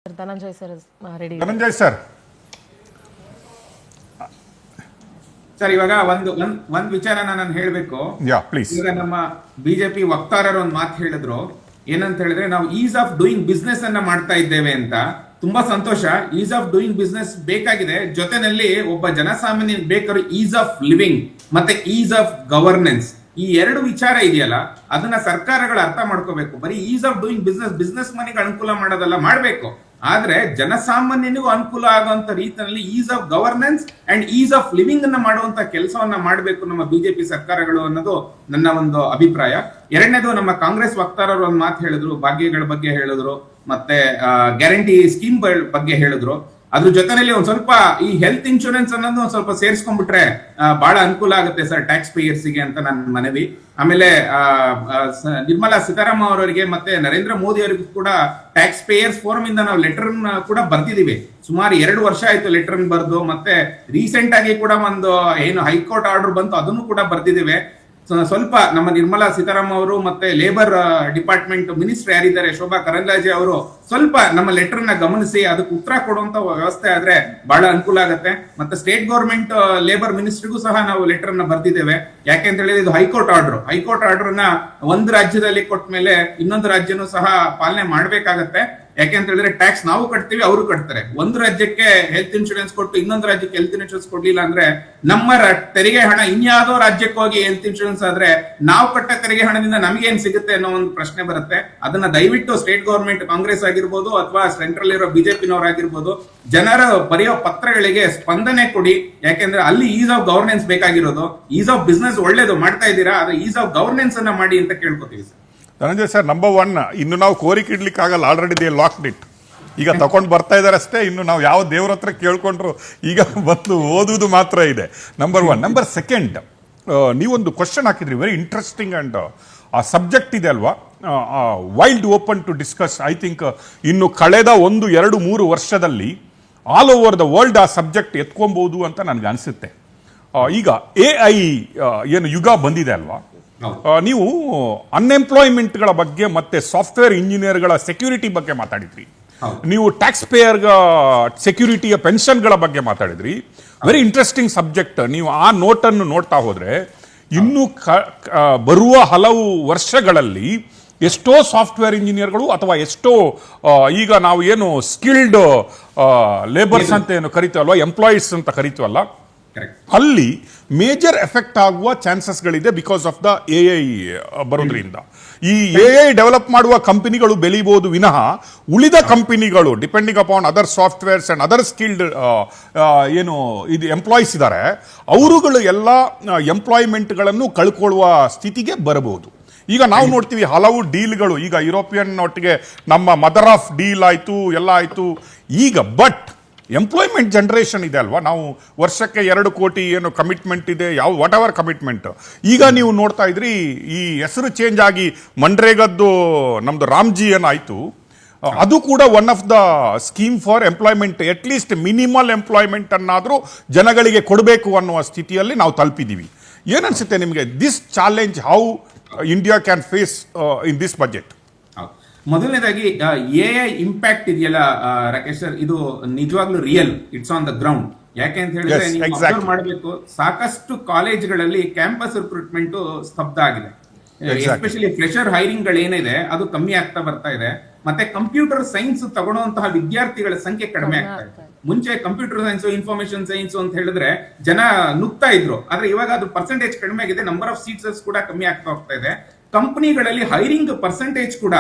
Dhananjay sir is ready. Dhananjay sir. Sir ಇವಾಗ ಒಂದು ವಿಚಾರನ ನಾನು ಹೇಳಬೇಕು. ಈಗ ನಮ್ಮ ಬಿಜೆಪಿ ವಕ್ತಾರರು ಒಂದು ಮಾತು ಹೇಳಿದ್ರು. ಏನಂತ ಹೇಳಿದ್ರೆ, ನಾವು ಈಸ್ ಆಫ್ ಡೂಯಿಂಗ್ ಬಿಸ್ನೆಸ್ ಅನ್ನ ಮಾಡ್ತಾ ಇದ್ದೇವೆ ಅಂತ. ತುಂಬಾ ಸಂತೋಷ. ಈಸ್ ಆಫ್ ಡೂಯಿಂಗ್ ಬಿಸ್ನೆಸ್ ಬೇಕಾಗಿದೆ, ಜೊತೆನಲ್ಲಿ ಒಬ್ಬ ಜನಸಾಮಾನ್ಯ ಬೇಕಾದ್ರೆ ಈಸ್ ಆಫ್ ಲಿವಿಂಗ್ ಮತ್ತೆ ಈಸ್ ಆಫ್ ಗವರ್ನೆನ್ಸ್, ಈ ಎರಡು ವಿಚಾರ ಇದೆಯಲ್ಲ, ಅದನ್ನ ಸರ್ಕಾರಗಳು ಅರ್ಥ ಮಾಡ್ಕೋಬೇಕು. ಬರೀ ಈಸ್ ಆಫ್ ಡೂಯಿಂಗ್ ಬಿಸ್ನೆಸ್ ಮನೆಗೆ ಅನುಕೂಲ ಮಾಡೋದಲ್ಲ, ಮಾಡ್ಬೇಕು, ಆದ್ರೆ ಜನಸಾಮಾನ್ಯನಿಗೂ ಅನುಕೂಲ ಆಗುವಂತ ರೀತಿಯಲ್ಲಿ is of governance and is of living ಅನ್ನ ಮಾಡುವಂತ ಕೆಲಸವನ್ನ ಮಾಡಬೇಕು ನಮ್ಮ ಬಿಜೆಪಿ ಸರ್ಕಾರಗಳು ಅನ್ನೋದು ನನ್ನ ಒಂದು ಅಭಿಪ್ರಾಯ. ಎರಡನೇದು, ನಮ್ಮ ಕಾಂಗ್ರೆಸ್ ವಕ್ತಾರರು ಒಂದು ಮಾತು ಹೇಳಿದ್ರು, ಭಾಗ್ಯಗಳ ಬಗ್ಗೆ ಹೇಳಿದ್ರು, ಮತ್ತೆ ಗ್ಯಾರಂಟಿ ಸ್ಕೀಮ್ ಬಗ್ಗೆ ಹೇಳಿದ್ರು. ಅದ್ರ ಜೊತೆನಲ್ಲಿ ಒಂದ್ ಸ್ವಲ್ಪ ಈ ಹೆಲ್ತ್ ಇನ್ಶೂರೆನ್ಸ್ ಅನ್ನೋದು ಒಂದ್ ಸ್ವಲ್ಪ ಸೇರಿಸ್ಕೊಂಡ್ಬಿಟ್ರೆ ಬಹಳ ಅನುಕೂಲ ಆಗುತ್ತೆ ಸರ್ ಟ್ಯಾಕ್ಸ್ ಪೇಯರ್ಸ್ಗೆ ಅಂತ ನನ್ನ ಮನವಿ. ಆಮೇಲೆ ನಿರ್ಮಲಾ ಸೀತಾರಾಮನ್ ಅವರಿಗೆ ಮತ್ತೆ ನರೇಂದ್ರ ಮೋದಿ ಅವರಿಗೂ ಕೂಡ ಟ್ಯಾಕ್ಸ್ ಪೇಯರ್ಸ್ ಫೋರಂ ಇಂದ ನಾವು ಲೆಟರ್ ಕೂಡ ಬರ್ತಿದೀವಿ. ಸುಮಾರು 2 ವರ್ಷ ಆಯ್ತು ಲೆಟರ್ ಬರ್ದು. ಮತ್ತೆ ರೀಸೆಂಟ್ ಆಗಿ ಕೂಡ ಒಂದು ಏನು ಹೈಕೋರ್ಟ್ ಆರ್ಡರ್ ಬಂತು, ಅದನ್ನು ಕೂಡ ಬರ್ದಿದ್ದೇವೆ. ಸ್ವಲ್ಪ ನಮ್ಮ ನಿರ್ಮಲಾ ಸೀತಾರಾಮನ್ ಅವರು ಮತ್ತೆ ಲೇಬರ್ ಡಿಪಾರ್ಟ್ಮೆಂಟ್ ಮಿನಿಸ್ಟರ್ ಯಾರಿದ್ದಾರೆ ಶೋಭಾ ಕರಂದ್ಲಾಜೆ ಅವರು ಸ್ವಲ್ಪ ನಮ್ಮ ಲೆಟರ್ ನ ಗಮನಿಸಿ ಅದಕ್ಕೆ ಉತ್ತರ ಕೊಡುವಂತ ವ್ಯವಸ್ಥೆ ಆದ್ರೆ ಬಹಳ ಅನುಕೂಲ ಆಗುತ್ತೆ. ಮತ್ತೆ ಸ್ಟೇಟ್ ಗೌರ್ಮೆಂಟ್ ಲೇಬರ್ ಮಿನಿಸ್ಟ್ರಿಗೂ ಸಹ ನಾವು ಲೆಟರ್ ನ ಬರ್ದಿದ್ದೇವೆ. ಯಾಕೆಂತ ಹೇಳಿದ್ರೆ ಇದು ಹೈಕೋರ್ಟ್ ಆರ್ಡರ್ ನ ಒಂದು ರಾಜ್ಯದಲ್ಲಿ ಕೊಟ್ಟ ಮೇಲೆ ಇನ್ನೊಂದು ರಾಜ್ಯನೂ ಸಹ ಪಾಲನೆ ಮಾಡ್ಬೇಕಾಗತ್ತೆ. ಯಾಕೆಂತ ಹೇಳಿದ್ರೆ ಟ್ಯಾಕ್ಸ್ ನಾವು ಕಟ್ತೀವಿ, ಅವರು ಕಟ್ತಾರೆ. ಒಂದು ರಾಜ್ಯಕ್ಕೆ ಹೆಲ್ತ್ ಇನ್ಶೂರೆನ್ಸ್ ಕೊಟ್ಟು ಇನ್ನೊಂದು ರಾಜ್ಯಕ್ಕೆ ಹೆಲ್ತ್ ಇನ್ಶೂರೆನ್ಸ್ ಕೊಡ್ಲಿಲ್ಲ ಅಂದ್ರೆ ನಮ್ಮ ತೆರಿಗೆ ಹಣ ಇನ್ಯಾವುದೋ ರಾಜ್ಯಕ್ಕೆ ಹೋಗಿ ಹೆಲ್ತ್ ಇನ್ಶೂರೆನ್ಸ್ ಆದ್ರೆ ನಾವು ಕಟ್ಟ ತೆರಿಗೆ ಹಣದಿಂದ ನಮಗೇನ್ ಸಿಗುತ್ತೆ ಅನ್ನೋ ಒಂದು ಪ್ರಶ್ನೆ ಬರುತ್ತೆ. ಅದನ್ನ ದಯವಿಟ್ಟು ಸ್ಟೇಟ್ ಗೌರ್ಮೆಂಟ್ ಕಾಂಗ್ರೆಸ್ ಆಗಿರ್ಬೋದು ಅಥವಾ ಸೆಂಟ್ರಲ್ ಇರೋ ಬಿಜೆಪಿನವರಾಗಿರ್ಬೋದು, ಜನರ ಬರೆಯೋ ಪತ್ರಗಳಿಗೆ ಸ್ಪಂದನೆ ಕೊಡಿ. ಯಾಕೆಂದ್ರೆ ಅಲ್ಲಿ ಈಸ್ ಆಫ್ ಗವರ್ನೆನ್ಸ್ ಬೇಕಾಗಿರೋದು. ಈಸ್ ಆಫ್ ಬಿಸ್ನೆಸ್ ಒಳ್ಳೇದು ಮಾಡ್ತಾ ಇದ್ದೀರಾ, ಆದ್ರೆ ಈಸ್ ಆಫ್ ಗವರ್ನೆನ್ಸ್ ಅನ್ನ ಮಾಡಿ ಅಂತ ಕೇಳ್ಕೊತೀವಿ ಸರ್. ಧನಂಜಯ್ ಸರ್, ನಂಬರ್ 1, ಇನ್ನು ನಾವು ಕೋರಿಕೆ ಇಡ್ಲಿಕ್ಕೆ ಆಗಲ್ಲ, ಆಲ್ರೆಡಿ ದೇ ಲಾಕ್ಡ್ ಇಟ್. ಈಗ ತಗೊಂಡು ಬರ್ತಾ ಇದಾರೆ ಅಷ್ಟೇ. ಇನ್ನು ನಾವು ಯಾವ ದೇವ್ರ ಹತ್ರ ಕೇಳ್ಕೊಂಡ್ರು ಈಗ ಬಂದು ಓದುವುದು ಮಾತ್ರ ಇದೆ. ನಂಬರ್ 1. ನಂಬರ್ 2, ನೀವೊಂದು ಕ್ವಶನ್ ಹಾಕಿದ್ರಿ, ವೆರಿ ಇಂಟ್ರೆಸ್ಟಿಂಗ್. ಅಂಡ್ ಆ ಸಬ್ಜೆಕ್ಟ್ ಇದೆ ಅಲ್ವಾ, wild open to discuss. I think ಇನ್ನು ಕಳೆದ 1, 2, 3 ವರ್ಷದಲ್ಲಿ ಆಲ್ ಓವರ್ ದ ವರ್ಲ್ಡ್ ಆ ಸಬ್ಜೆಕ್ಟ್ ಎತ್ಕೊಬಹುದು ಅಂತ ನನಗೆ ಅನಿಸುತ್ತೆ. ಈಗ AI ಏನು ಯುಗ ಬಂದಿದೆ ಅಲ್ವಾ, ನೀವು ಅನ್ಎಂಪ್ಲಾಯ್ಮೆಂಟ್ಗಳ ಬಗ್ಗೆ ಮತ್ತೆ ಸಾಫ್ಟ್ವೇರ್ ಇಂಜಿನಿಯರ್ಗಳ ಸೆಕ್ಯೂರಿಟಿ ಬಗ್ಗೆ ಮಾತಾಡಿದ್ರಿ, ನೀವು ಟ್ಯಾಕ್ಸ್ ಪೇಯರ್ ಸೆಕ್ಯೂರಿಟಿಯ ಪೆನ್ಷನ್ಗಳ ಬಗ್ಗೆ ಮಾತಾಡಿದ್ರಿ. Very interesting subject. ನೀವು ಆ ನೋಟನ್ನು ನೋಡ್ತಾ ಹೋದ್ರೆ ಇನ್ನು ಬರುವ ಹಲವು ವರ್ಷಗಳಲ್ಲಿ ಎಷ್ಟೋ ಸಾಫ್ಟ್ವೇರ್ ಇಂಜಿನಿಯರ್ಗಳು ಅಥವಾ ಎಷ್ಟೋ ಈಗ ನಾವು ಏನು ಸ್ಕಿಲ್ಡ್ ಲೇಬರ್ಸ್ ಅಂತ ಏನು ಕರಿತೀವಲ್ವ, ಎಂಪ್ಲಾಯೀಸ್ ಅಂತ ಕರಿತೀವಲ್ಲ, ಅಲ್ಲಿ ಮೇಜರ್ ಎಫೆಕ್ಟ್ ಆಗುವ ಚಾನ್ಸಸ್ಗಳಿದೆ ಬಿಕಾಸ್ ಆಫ್ ದ AI ಬರೋದ್ರಿಂದ. ಈ AI ಡೆವಲಪ್ ಮಾಡುವ ಕಂಪನಿಗಳು ಬೆಳೀಬಹುದು ವಿನಃ ಉಳಿದ ಕಂಪನಿಗಳು depending upon other softwares and other skilled ಏನು ಇದು ಎಂಪ್ಲಾಯೀಸ್ ಇದ್ದಾರೆ, ಅವರುಗಳು ಎಲ್ಲ ಎಂಪ್ಲಾಯ್ಮೆಂಟ್ಗಳನ್ನು ಕಳ್ಕೊಳ್ಳುವ ಸ್ಥಿತಿಗೆ ಬರಬಹುದು. ಈಗ ನಾವು ನೋಡ್ತೀವಿ ಹಲವು ಡೀಲ್ಗಳು, ಈಗ ಯುರೋಪಿಯನ್ ಒಟ್ಟಿಗೆ ನಮ್ಮ ಮದರ್ ಆಫ್ ಡೀಲ್ ಆಯಿತು, ಎಲ್ಲ ಆಯಿತು. ಈಗ ಬಟ್ ಎಂಪ್ಲಾಯ್ಮೆಂಟ್ ಜನರೇಷನ್ ಇದೆ ಅಲ್ವಾ, ನಾವು ವರ್ಷಕ್ಕೆ 2 ಕೋಟಿ ಏನು ಕಮಿಟ್ಮೆಂಟ್ ಇದೆ, ವಾಟ್ ಎವರ್ ಕಮಿಟ್ಮೆಂಟ್. ಈಗ ನೀವು ನೋಡ್ತಾ ಇದ್ರಿ, ಈ ಹೆಸರು ಚೇಂಜ್ ಆಗಿ ಮನ್ರೇಗದ್ದು ನಮ್ದು ರಾಮ್ಜಿ ಏನಾಯ್ತು, ಅದು ಕೂಡ one of the scheme for employment. At least minimal employment ಅನ್ನಾದರೂ ಜನಗಳಿಗೆ ಕೊಡಬೇಕು ಅನ್ನುವ ಸ್ಥಿತಿಯಲ್ಲಿ ನಾವು ತಲುಪಿದ್ದೀವಿ. ಏನನ್ಸುತ್ತೆ ನಿಮಗೆ, this challenge how India can face in this budget? ಮೊದಲನೇದಾಗಿ AI ಇಂಪ್ಯಾಕ್ಟ್ ಇದೆಯಲ್ಲ ರಾಕೇಶ್ ಸರ್, ಇದು ನಿಜವಾಗ್ಲೂ real, it's on the ground. ಯಾಕೆ ಅಂತ ಹೇಳಿದ್ರೆ ನೀವು ಅಬ್ಸರ್ವ್ ಮಾಡಬೇಕು, ಸಾಕಷ್ಟು ಕಾಲೇಜ್ಗಳಲ್ಲಿ ಕ್ಯಾಂಪಸ್ ರಿಕ್ರೂಟ್ಮೆಂಟ್ ಸ್ತಬ್ಧ ಆಗಿದೆ. ಎಸ್ಪೆಷಲಿ ಫ್ರೆಶರ್ ಹೈರಿಂಗ್ ಗಳು ಏನಿದೆ ಅದು ಕಮ್ಮಿ ಆಗ್ತಾ ಬರ್ತಾ ಇದೆ. ಮತ್ತೆ ಕಂಪ್ಯೂಟರ್ ಸೈನ್ಸ್ ತಗೊಳ್ಳುವಂತಹ ವಿದ್ಯಾರ್ಥಿಗಳ ಸಂಖ್ಯೆ ಕಡಿಮೆ ಆಗ್ತಾ ಇದೆ. ಮುಂಚೆ ಕಂಪ್ಯೂಟರ್ ಸೈನ್ಸ್, ಇನ್ಫಾರ್ಮೇಶನ್ ಸೈನ್ಸ್ ಅಂತ ಹೇಳಿದ್ರೆ ಜನ ನುಗ್ತಾ ಇದ್ರು, ಆದ್ರೆ ಇವಾಗ ಅದು ಪರ್ಸೆಂಟೇಜ್ ಕಡಿಮೆ ಆಗಿದೆ. ನಂಬರ್ ಆಫ್ ಸೀಟ್ಸ್ ಕೂಡ ಕಮ್ಮಿ ಆಗ್ತಾ ಹೋಗ್ತಾ ಇದೆ. ಕಂಪನಿಗಳಲ್ಲಿ ಹೈರಿಂಗ್ ಪರ್ಸೆಂಟೇಜ್ ಕೂಡ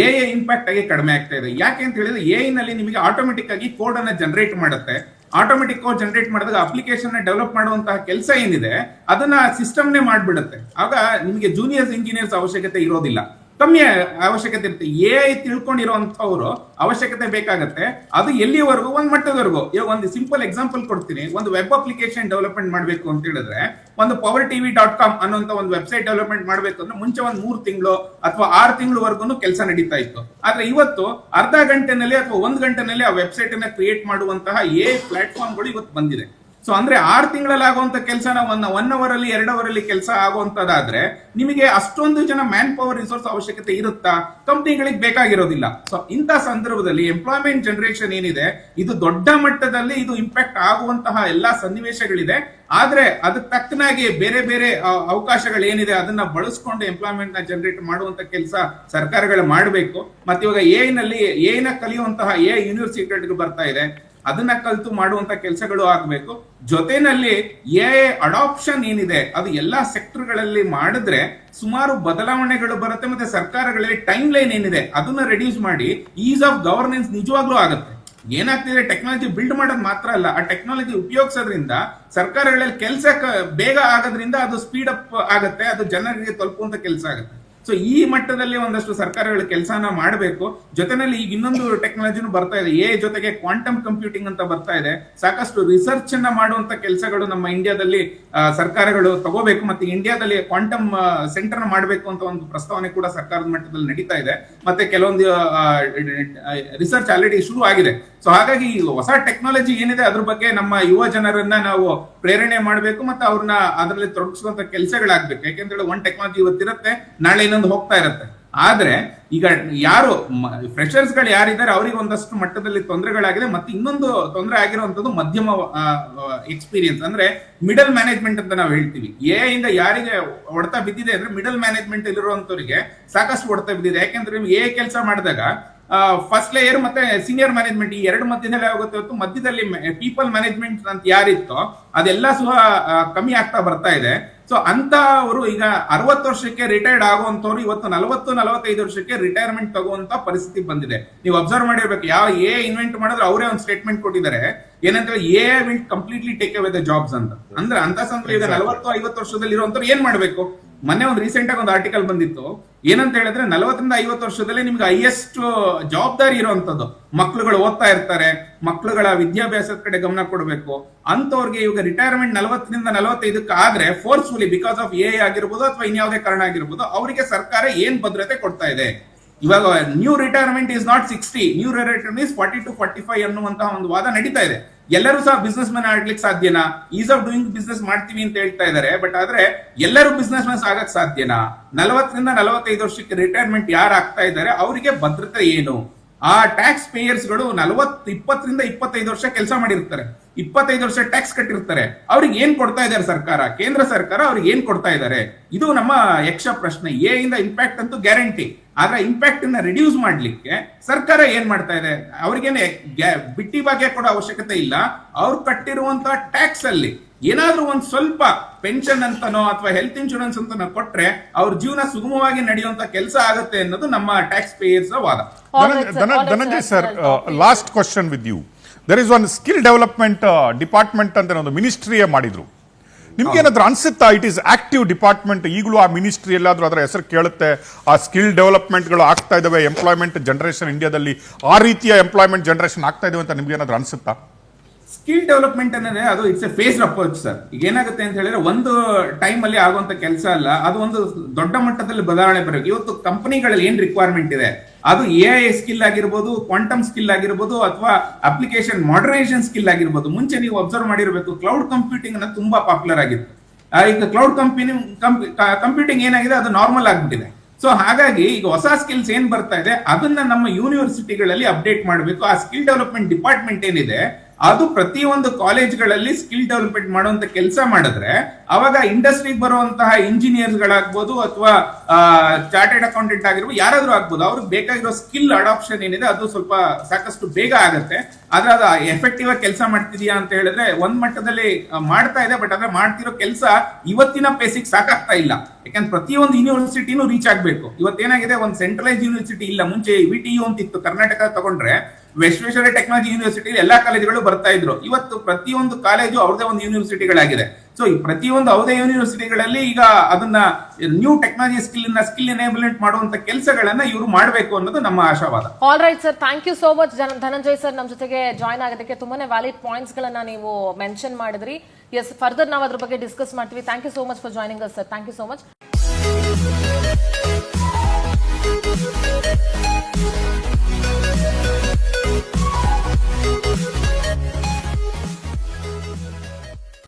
AI ಇಂಪ್ಯಾಕ್ಟ್ ಆಗಿ ಕಡಿಮೆ ಆಗ್ತಾ ಇದೆ. ಯಾಕೆ ಅಂತ ಹೇಳಿದ್ರೆ AI ನಲ್ಲಿ ನಿಮಗೆ ಆಟೋಮೆಟಿಕ್ ಆಗಿ ಕೋಡ್ ಅನ್ನ ಜನರೇಟ್ ಮಾಡುತ್ತೆ. ಆಟೋಮೆಟಿಕ್ ಕೋಡ್ ಜನರೇಟ್ ಮಾಡಿದಾಗ ಅಪ್ಲಿಕೇಶನ್ ಡೆವಲಪ್ ಮಾಡುವಂತಹ ಕೆಲಸ ಏನಿದೆ ಅದನ್ನ ಸಿಸ್ಟಮ್ನೇ ಮಾಡ್ಬಿಡುತ್ತೆ. ಆಗ ನಿಮಗೆ ಜೂನಿಯರ್ಸ್ ಇಂಜಿನಿಯರ್ಸ್ ಅವಶ್ಯಕತೆ ಇರೋದಿಲ್ಲ, ಕಮ್ಮಿ ಅವಶ್ಯಕತೆ ಇರುತ್ತೆ. AI ತಿಳ್ಕೊಂಡಿರುವಂತವ್ರು ಅವಶ್ಯಕತೆ ಬೇಕಾಗತ್ತೆ. ಅದು ಎಲ್ಲಿವರೆಗೂ, ಒಂದು ಮಟ್ಟದವರೆಗೂ. ಇವಾಗ ಒಂದು ಸಿಂಪಲ್ ಎಕ್ಸಾಂಪಲ್ ಕೊಡ್ತೀನಿ. ಒಂದು ವೆಬ್ ಅಪ್ಲಿಕೇಶನ್ ಡೆವಲಪ್ಮೆಂಟ್ ಮಾಡಬೇಕು ಅಂತ ಹೇಳಿದ್ರೆ, ಒಂದು powertv.com ಅನ್ನುವಂತ ಒಂದು ವೆಬ್ಸೈಟ್ ಡೆವಲಪ್ಮೆಂಟ್ ಮಾಡಬೇಕು ಅಂದ್ರೆ ಮುಂಚೆ ಒಂದು 3 ತಿಂಗಳು ಅಥವಾ 6 ತಿಂಗಳವರೆಗೂ ಕೆಲಸ ನಡೀತಾ ಇತ್ತು. ಆದ್ರೆ ಇವತ್ತು ಅರ್ಧ ಗಂಟೆನಲ್ಲಿ ಅಥವಾ 1 ಗಂಟೆನಲ್ಲಿ ಆ ವೆಬ್ಸೈಟ್ ಅನ್ನ ಕ್ರಿಯೇಟ್ ಮಾಡುವಂತಹ AI ಪ್ಲಾಟ್ಫಾರ್ಮ್ಗಳು ಇವತ್ತು ಬಂದಿದೆ. ಸೊ ಅಂದ್ರೆ 6 ತಿಂಗಳಲ್ಲಿ ಆಗುವಂತ ಕೆಲಸನ 1 ಅವರ್ ಅಲ್ಲಿ 2 ಅವರ್ ಅಲ್ಲಿ ಕೆಲಸ ಆಗುವಂತದಾದ್ರೆ ನಿಮಗೆ ಅಷ್ಟೊಂದು ಜನ ಮ್ಯಾನ್ ಪವರ್ ರಿಸೋರ್ಸ್ ಅವಶ್ಯಕತೆ ಇರುತ್ತಾ? ಕಂಪ್ನಿಗಳಿಗೆ ಬೇಕಾಗಿರೋದಿಲ್ಲ. ಸೊ ಇಂಥ ಸಂದರ್ಭದಲ್ಲಿ ಎಂಪ್ಲಾಯ್ಮೆಂಟ್ ಜನರೇಷನ್ ಏನಿದೆ ಇದು ದೊಡ್ಡ ಮಟ್ಟದಲ್ಲಿ ಇದು ಇಂಪ್ಯಾಕ್ಟ್ ಆಗುವಂತಹ ಎಲ್ಲಾ ಸನ್ನಿವೇಶಗಳಿದೆ. ಆದ್ರೆ ಅದಕ್ಕೆ ತಕ್ಕನಾಗಿ ಬೇರೆ ಬೇರೆ ಅವಕಾಶಗಳೇನಿದೆ ಅದನ್ನ ಬಳಸ್ಕೊಂಡು ಎಂಪ್ಲಾಯ್ಮೆಂಟ್ ನ ಜನರೇಟ್ ಮಾಡುವಂತ ಕೆಲಸ ಸರ್ಕಾರಗಳು ಮಾಡಬೇಕು. ಮತ್ತೆ ಇವಾಗ ಎ ನ ಕಲಿಯುವಂತಹ ಯೂನಿವರ್ಸಿಟಿಗಳು ಬರ್ತಾ ಇದೆ, ಅದನ್ನ ಕಲಿತು ಮಾಡುವಂತ ಕೆಲಸಗಳು ಆಗ್ಬೇಕು. ಜೊತೆನಲ್ಲಿ ಅಡಾಪ್ಷನ್ ಏನಿದೆ ಅದು ಎಲ್ಲಾ ಸೆಕ್ಟರ್ಗಳಲ್ಲಿ ಮಾಡಿದ್ರೆ ಸುಮಾರು ಬದಲಾವಣೆಗಳು ಬರುತ್ತೆ. ಮತ್ತೆ ಸರ್ಕಾರಗಳಲ್ಲಿ ಟೈಮ್ ಲೈನ್ ಏನಿದೆ ಅದನ್ನ ರೆಡ್ಯೂಸ್ ಮಾಡಿ ಈಸ್ ಆಫ್ ಗವರ್ನೆನ್ಸ್ ನಿಜವಾಗ್ಲೂ ಆಗುತ್ತೆ. ಏನಾಗ್ತಿದೆ, ಟೆಕ್ನಾಲಜಿ ಬಿಲ್ಡ್ ಮಾಡೋದು ಮಾತ್ರ ಅಲ್ಲ, ಆ ಟೆಕ್ನಾಲಜಿ ಉಪಯೋಗಿಸೋದ್ರಿಂದ ಸರ್ಕಾರಗಳಲ್ಲಿ ಕೆಲಸ ಬೇಗ ಆಗೋದ್ರಿಂದ ಅದು ಸ್ಪೀಡ್ ಅಪ್ ಆಗುತ್ತೆ, ಅದು ಜನರಿಗೆ ತಲುಪುವಂತ ಕೆಲಸ ಆಗುತ್ತೆ. ಸೊ ಈ ಮಟ್ಟದಲ್ಲಿ ಒಂದಷ್ಟು ಸರ್ಕಾರಗಳ ಕೆಲಸನ ಮಾಡಬೇಕು. ಜೊತೆನಲ್ಲಿ ಈಗ ಇನ್ನೊಂದು ಟೆಕ್ನಾಲಜಿನೂ ಬರ್ತಾ ಇದೆ, ಜೊತೆಗೆ ಕ್ವಾಂಟಮ್ ಕಂಪ್ಯೂಟಿಂಗ್ ಅಂತ ಬರ್ತಾ ಇದೆ. ಸಾಕಷ್ಟು ರಿಸರ್ಚ್ ಅನ್ನ ಮಾಡುವಂತ ಕೆಲಸಗಳು ನಮ್ಮ ಇಂಡಿಯಾದಲ್ಲಿ ಸರ್ಕಾರಗಳು ತಗೋಬೇಕು. ಮತ್ತೆ ಇಂಡಿಯಾದಲ್ಲಿ ಕ್ವಾಂಟಮ್ ಸೆಂಟರ್ ಮಾಡಬೇಕು ಅಂತ ಒಂದು ಪ್ರಸ್ತಾವನೆ ಕೂಡ ಸರ್ಕಾರದ ಮಟ್ಟದಲ್ಲಿ ನಡೀತಾ ಇದೆ. ಮತ್ತೆ ಕೆಲವೊಂದು ರಿಸರ್ಚ್ ಆಲ್ರೆಡಿ ಶುರು ಆಗಿದೆ. ಸೊ ಹಾಗಾಗಿ ಈ ಹೊಸ ಟೆಕ್ನಾಲಜಿ ಏನಿದೆ ಅದ್ರ ಬಗ್ಗೆ ನಮ್ಮ ಯುವ ಜನರನ್ನ ನಾವು ಪ್ರೇರಣೆ ಮಾಡಬೇಕು ಮತ್ತೆ ಅವ್ರನ್ನ ಅದರಲ್ಲಿ ತೊಡಗಿಸುವಂತ ಕೆಲಸಗಳಾಗ್ಬೇಕು. ಯಾಕೆಂದ್ರೆ ಒಂದ್ ಟೆಕ್ನಾಲಜಿ ಇವತ್ತಿರುತ್ತೆ, ನಾಳೆ ಇನ್ನೊಂದು ಹೋಗ್ತಾ ಇರುತ್ತೆ. ಆದ್ರೆ ಈಗ ಯಾರು ಫ್ರೆಷರ್ಸ್ ಗಳು ಯಾರಿದ್ದಾರೆ ಅವರಿಗೆ ಒಂದಷ್ಟು ಮಟ್ಟದಲ್ಲಿ ತೊಂದರೆಗಳಾಗಿದೆ. ಮತ್ತೆ ಇನ್ನೊಂದು ತೊಂದರೆ ಆಗಿರುವಂತದ್ದು ಮಧ್ಯಮ ಎಕ್ಸ್ಪೀರಿಯನ್ಸ್, ಅಂದ್ರೆ ಮಿಡಲ್ ಮ್ಯಾನೇಜ್ಮೆಂಟ್ ಅಂತ ನಾವು ಹೇಳ್ತೀವಿ. ಇಂದ ಯಾರಿಗೆ ಹೊಡೆತ ಬಿದ್ದಿದೆ ಅಂದ್ರೆ ಮಿಡಲ್ ಮ್ಯಾನೇಜ್ಮೆಂಟ್ ಇರುವಂತವರಿಗೆ ಸಾಕಷ್ಟು ಹೊಡೆತ ಬಿದ್ದಿದೆ. ಯಾಕೆಂದ್ರೆ ಕೆಲಸ ಮಾಡಿದಾಗ ಫಸ್ಟ್ ಲೇಯರ್ ಮತ್ತೆ ಸೀನಿಯರ್ ಮ್ಯಾನೇಜ್ಮೆಂಟ್ ಈ ಎರಡು ಮಧ್ಯದಲ್ಲಿ ಆಗುತ್ತೆ ಹೊತ್ತು ಮಧ್ಯದಲ್ಲಿ ಪೀಪಲ್ ಮ್ಯಾನೇಜ್ಮೆಂಟ್ ಅಂತ ಯಾರಿತ್ತೋ ಅದೆಲ್ಲ ಸಹ ಕಮ್ಮಿ ಆಗ್ತಾ ಬರ್ತಾ ಇದೆ. ಸೊ ಅಂತವರು ಈಗ 60 ವರ್ಷಕ್ಕೆ ರಿಟೈರ್ಡ್ ಆಗುವಂತವ್ರು ಇವತ್ತು 40-45 ವರ್ಷಕ್ಕೆ ರಿಟೈರ್ಮೆಂಟ್ ತಗುವಂತ ಪರಿಸ್ಥಿತಿ ಬಂದಿದೆ. ನೀವು ಅಬ್ಸರ್ವ್ ಮಾಡಿರ್ಬೇಕು, ಯಾವ ಇನ್ವೆಂಟ್ ಮಾಡಿದ್ರೆ ಅವರೇ ಒಂದು ಸ್ಟೇಟ್ಮೆಂಟ್ ಕೊಟ್ಟಿದ್ದಾರೆ, ಏನಂದ್ರೆ will completely take away the jobs ಅಂತ. ಅಂದ್ರೆ ಅಂತ ಸಂದರ್ಭ ಈಗ 40-50 ವರ್ಷದಲ್ಲಿ ಇರುವಂತವ್ರು ಏನ್ ಮಾಡ್ಬೇಕು? ಮೊನ್ನೆ ಒಂದು ರೀಸೆಂಟ್ ಆಗಿ ಒಂದು ಆರ್ಟಿಕಲ್ ಬಂದಿತ್ತು, ಏನಂತ ಹೇಳಿದ್ರೆ 40-50 ವರ್ಷದಲ್ಲಿ ನಿಮ್ಗೆ ಹೈಯೆಸ್ಟ್ ಜವಾಬ್ದಾರಿ ಇರುವಂತದ್ದು ಮಕ್ಳುಗಳು ಓದ್ತಾ ಇರ್ತಾರೆ, ಮಕ್ಳುಗಳ ವಿದ್ಯಾಭ್ಯಾಸದ ಕಡೆ ಗಮನ ಕೊಡಬೇಕು ಅಂತವ್ರಿಗೆ ಇವಾಗ ರಿಟೈರ್ಮೆಂಟ್ 40-45 ಆದ್ರೆ ಫೋರ್ಸ್ಫುಲಿ ಬಿಕಾಸ್ ಆಫ್ ಆಗಿರ್ಬೋದು ಅಥವಾ ಇನ್ಯಾವುದೇ ಕಾರಣ ಆಗಿರ್ಬೋದು ಅವರಿಗೆ ಸರ್ಕಾರ ಏನ್ ಭದ್ರತೆ ಕೊಡ್ತಾ ಇದೆ. ಇವಾಗ new retirement is not 60, new retirement is 40-45 ಅನ್ನುವಂತಹ ಒಂದು ವಾದ ನಡೀತಾ ಇದೆ. ಎಲ್ಲರೂ ಸಹ ಬಿಸ್ನೆಸ್ ಮ್ಯಾನ್ ಆಗ್ಲಿಕ್ಕೆ ಸಾಧ್ಯನಾ? ಈಸ್ ಆಫ್ ಡೂಯಿಂಗ್ ಬಿಸ್ನೆಸ್ ಮಾಡ್ತೀವಿ ಅಂತ ಹೇಳ್ತಾ ಇದ್ದಾರೆ. ಬಟ್ ಆದ್ರೆ ಎಲ್ಲರೂ ಬಿಸ್ನೆಸ್ ಮ್ಯಾನ್ಸ್ ಆಗಕ್ ಸಾಧ್ಯನಾ? 40-45 ವರ್ಷಕ್ಕೆ ರಿಟೈರ್ಮೆಂಟ್ ಯಾರು ಆಗ್ತಾ ಇದ್ದಾರೆ ಅವರಿಗೆ ಭದ್ರತೆ ಏನು? ಆ ಟ್ಯಾಕ್ಸ್ ಪೇಯರ್ಸ್ ಗಳು 20-25 ವರ್ಷ ಕೆಲಸ ಮಾಡಿರ್ತಾರೆ, 25 ವರ್ಷ ಟ್ಯಾಕ್ಸ್ ಕಟ್ಟಿರ್ತಾರೆ. ಅವ್ರಿಗೆ ಏನ್ ಕೊಡ್ತಾ ಇದ್ದಾರೆ ಸರ್ಕಾರ, ಕೇಂದ್ರ ಸರ್ಕಾರ ಅವ್ರಿಗೆ ಏನ್ ಕೊಡ್ತಾ ಇದ್ದಾರೆ? ಇದು ನಮ್ಮ ಯಕ್ಷ ಪ್ರಶ್ನೆ. ಇಂದ ಇಂಪ್ಯಾಕ್ಟ್ ಅಂತೂ ಗ್ಯಾರಂಟಿ, ಆದ್ರೆ ಇಂಪ್ಯಾಕ್ಟ್ ಅನ್ನ ರಿಡ್ಯೂಸ್ ಮಾಡ್ಲಿಕ್ಕೆ ಸರ್ಕಾರ ಏನ್ ಮಾಡ್ತಾ ಇದೆ? ಅವ್ರಿಗೇನೆ ಬಿಟ್ಟಿ ಭಾಗ್ಯ ಕೊಡೋ ಅವಶ್ಯಕತೆ ಇಲ್ಲ. ಅವ್ರು ಕಟ್ಟಿರುವಂತ ಟ್ಯಾಕ್ಸ್ ಅಲ್ಲಿ ಏನಾದ್ರೂ ಒಂದ್ ಸ್ವಲ್ಪ ಪೆನ್ಷನ್ ಅಂತನೋ ಅಥವಾ ಹೆಲ್ತ್ ಇನ್ಶೂರೆನ್ಸ್ ಅಂತನೋ ಕೊಟ್ರೆ ಅವ್ರ ಜೀವನ ಸುಗಮವಾಗಿ ನಡೆಯುವಂತ ಕೆಲಸ ಆಗುತ್ತೆ ಅನ್ನೋದು ನಮ್ಮ ಟ್ಯಾಕ್ಸ್ ಪೇಯರ್ಸ್ ವಾದ. Dhananjay sir, last question with you. There is one skill development department ಅಂತ ಒಂದು ಮಿನಿಸ್ಟ್ರಿಯೇ ಮಾಡಿದ್ರು. ನಿಮ್ಗೆ ಏನಾದ್ರೂ ಅನ್ಸುತ್ತಾ ಇಟ್ ಈಸ್ ಆಕ್ಟಿವ್ ಡಿಪಾರ್ಟ್ಮೆಂಟ್ ಈಗಲೂ ಆ ಮಿನಿಸ್ಟ್ರಿ ಎಲ್ಲಾದ್ರೂ ಅದರ ಹೆಸರು ಕೇಳುತ್ತೆ? ಆ ಸ್ಕಿಲ್ ಡೆವಲಪ್ಮೆಂಟ್ಗಳು ಆಗ್ತಾ ಇದಾವೆ, ಎಂಪ್ಲಾಯ್ಮೆಂಟ್ ಜನರೇಷನ್ ಇಂಡಿಯಾದಲ್ಲಿ ಆ ರೀತಿಯ ಎಂಪ್ಲಾಯ್ಮೆಂಟ್ ಜನರೇಷನ್ ಆಗ್ತಾ ಇದಾವೆ ಅಂತ ನಿಮ್ಗೆ ಏನಾದ್ರೂ ಅನ್ಸುತ್ತಾ? ಸ್ಕಿಲ್ ಡೆವಲಪ್ಮೆಂಟ್ ಅನ್ನೋದೇ ಅದು it's A faced approach sir. ಈಗ ಏನಾಗುತ್ತೆ ಅಂತ ಹೇಳಿದ್ರೆ ಒಂದು ಟೈಮ್ ಅಲ್ಲಿ ಆಗುವಂತ ಕೆಲಸ ಅಲ್ಲ, ಅದು ಒಂದು ದೊಡ್ಡ ಮಟ್ಟದಲ್ಲಿ ಬದಲಾವಣೆ ಬರಬೇಕು. ಇವತ್ತು ಕಂಪನಿಗಳಲ್ಲಿ ಏನ್ ರಿಕ್ವೈರ್ಮೆಂಟ್ ಇದೆ ಅದು ಸ್ಕಿಲ್ ಆಗಿರ್ಬೋದು, ಕ್ವಾಂಟಮ್ ಸ್ಕಿಲ್ ಆಗಿರ್ಬೋದು, ಅಥವಾ ಅಪ್ಲಿಕೇಶನ್ ಮಾಡರ್ನೈಸೇಷನ್ ಸ್ಕಿಲ್ ಆಗಿರ್ಬೋದು. ಮುಂಚೆ ನೀವು ಅಬ್ಸರ್ವ್ ಮಾಡಿರ್ಬೇಕು, ಕ್ಲೌಡ್ ಕಂಪ್ಯೂಟಿಂಗ್ ಅನ್ನೋದು ತುಂಬಾ ಪಾಪ್ಯುಲರ್ ಆಗಿತ್ತು. ಈಗ ಕ್ಲೌಡ್ ಕಂಪ್ಯೂಟಿಂಗ್ ಏನಾಗಿದೆ ಅದು ನಾರ್ಮಲ್ ಆಗ್ಬಿಟ್ಟಿದೆ. ಸೊ ಹಾಗಾಗಿ ಈಗ ಹೊಸ ಸ್ಕಿಲ್ಸ್ ಏನ್ ಬರ್ತಾ ಇದೆ ಅದನ್ನ ನಮ್ಮ ಯೂನಿವರ್ಸಿಟಿಗಳಲ್ಲಿ ಅಪ್ಡೇಟ್ ಮಾಡಬೇಕು. ಆ ಸ್ಕಿಲ್ ಡೆವಲಪ್ಮೆಂಟ್ ಡಿಪಾರ್ಟ್ಮೆಂಟ್ ಏನಿದೆ ಅದು ಪ್ರತಿಯೊಂದು ಕಾಲೇಜ್ಗಳಲ್ಲಿ ಸ್ಕಿಲ್ ಡೆವಲಪ್ಮೆಂಟ್ ಮಾಡುವಂತ ಕೆಲಸ ಮಾಡಿದ್ರೆ ಅವಾಗ ಇಂಡಸ್ಟ್ರಿಗೆ ಬರುವಂತಹ ಇಂಜಿನಿಯರ್ಸ್ ಗಳಾಗ್ಬೋದು ಅಥವಾ ಚಾರ್ಟೆಡ್ ಅಕೌಂಟೆಂಟ್ ಆಗಿರ್ಬೋದು, ಯಾರಾದ್ರೂ ಆಗ್ಬೋದು, ಅವ್ರಿಗೆ ಬೇಕಾಗಿರೋ ಸ್ಕಿಲ್ ಅಡಾಪ್ಷನ್ ಏನಿದೆ ಅದು ಸ್ವಲ್ಪ ಸಾಕಷ್ಟು ಬೇಗ ಆಗುತ್ತೆ. ಆದ್ರೆ ಅದು ಎಫೆಕ್ಟಿವ್ ಆಗಿ ಕೆಲಸ ಮಾಡ್ತಿದ್ಯಾ ಅಂತ ಹೇಳಿದ್ರೆ ಒಂದ್ ಮಟ್ಟದಲ್ಲಿ ಮಾಡ್ತಾ ಇದೆ, ಬಟ್ ಅದ್ರ ಮಾಡ್ತಿರೋ ಕೆಲಸ ಇವತ್ತಿನ ಪೇಸಿಗೆ ಸಾಕಾಗ್ತಾ ಇಲ್ಲ. ಯಾಕಂದ್ರೆ ಪ್ರತಿಯೊಂದು ಯೂನಿವರ್ಸಿಟಿನೂ ರೀಚ್ ಆಗ್ಬೇಕು. ಇವತ್ತೇನಾಗಿದೆ, ಒಂದು ಸೆಂಟ್ರಲೈಸ್ ಯೂನಿವರ್ಸಿಟಿ ಇಲ್ಲ. ಮುಂಚೆ ವಿಟಿಯು ಅಂತ ಇತ್ತು, ಕರ್ನಾಟಕ ತಗೊಂಡ್ರೆ ವಿಶ್ವೇಶ್ವರಯ್ಯ ಟೆಕ್ನಾಲಜಿ ಯೂನಿವರ್ಸಿಟಿ ಎಲ್ಲಾ ಕಾಲೇಜುಗಳು ಬರ್ತಾ ಇದ್ರು. ಇವತ್ತು ಪ್ರತಿಯೊಂದು ಕಾಲೇಜು ಅವ್ರದೇ ಒಂದು ಯೂನಿವರ್ಸಿಟಿಗಳಾಗಿದೆ. ಸೊ ಈ ಪ್ರತಿಯೊಂದು ಅವದೇ ಯೂನಿವರ್ಸಿಟಿಗಳಲ್ಲಿ ಈಗ ಅದನ್ನ ನ್ಯೂ ಟೆಕ್ನಾಲಜಿ ಸ್ಕಿಲ್ ಎನೇಬಲ್ಮೆಂಟ್ ಮಾಡುವಂತ ಕೆಲಸಗಳನ್ನ ಇವರು ಮಾಡಬೇಕು ಅನ್ನೋದು ನಮ್ಮ ಆಶಾವಾದ. All right sir, thank you so much Dhananjay sir, ನಮ್ಮ ಜೊತೆಗೆ ಜಾಯ್ನ್ ಆಗೋದಕ್ಕೆ. ತುಂಬಾನೇ ವ್ಯಾಲಿಡ್ ಪಾಯಿಂಟ್ಸ್ ಗಳನ್ನ ನೀವು ಮೆನ್ಷನ್ ಮಾಡಿದ್ರಿ. ಎಸ್, ಫರ್ದರ್ ನಾವು ಅದ್ರ ಬಗ್ಗೆ ಡಿಸ್ಕಸ್ ಮಾಡ್ತೀವಿ. Thank you so much for joining us sir. Thank you so much.